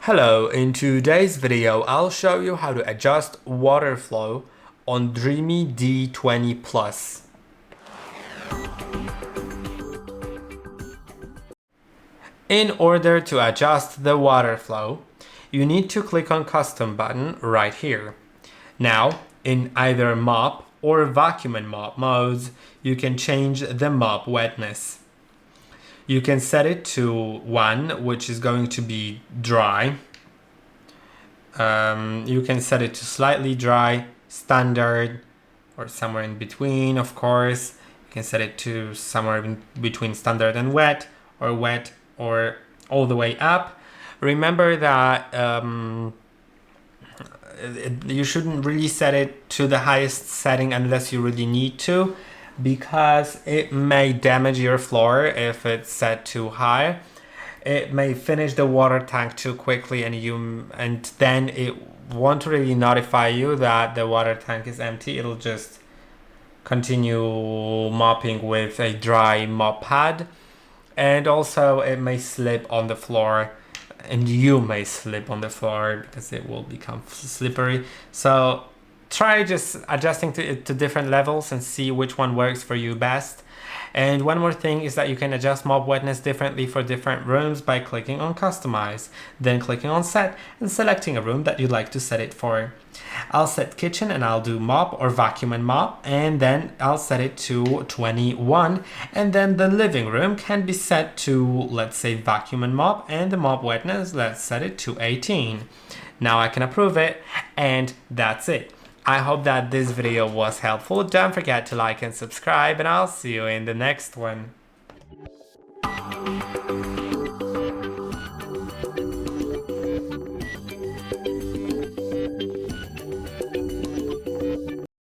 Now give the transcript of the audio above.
Hello, in today's video I'll show you how to adjust water flow on DREAME D20 Plus. In order to adjust the water flow, you need to click on Custom button right here. Now, in either mop or vacuum and mop modes, you can change the mop wetness. You can set it to 1, which is going to be dry. You can set it to slightly dry, standard, or somewhere in between, of course. You can set it to somewhere in between standard and wet, or all the way up. Remember that you shouldn't really set it to the highest setting unless you really need to, because it may damage your floor if it's set too high. It may finish the water tank too quickly and then it won't really notify you that the water tank is empty. It'll just continue mopping with a dry mop pad. And also it may slip on the floor, and you may slip on the floor because it will become slippery. So try just adjusting it to different levels and see which one works for you best. And one more thing is that you can adjust mop wetness differently for different rooms by clicking on Customize, then clicking on Set and selecting a room that you'd like to set it for. I'll set kitchen and I'll do mop or vacuum and mop, and then I'll set it to 21, and then the living room can be set to, let's say, vacuum and mop, and the mop wetness, let's set it to 18. Now I can approve it, and that's it. I hope that this video was helpful. Don't forget to like and subscribe, and I'll see you in the next one.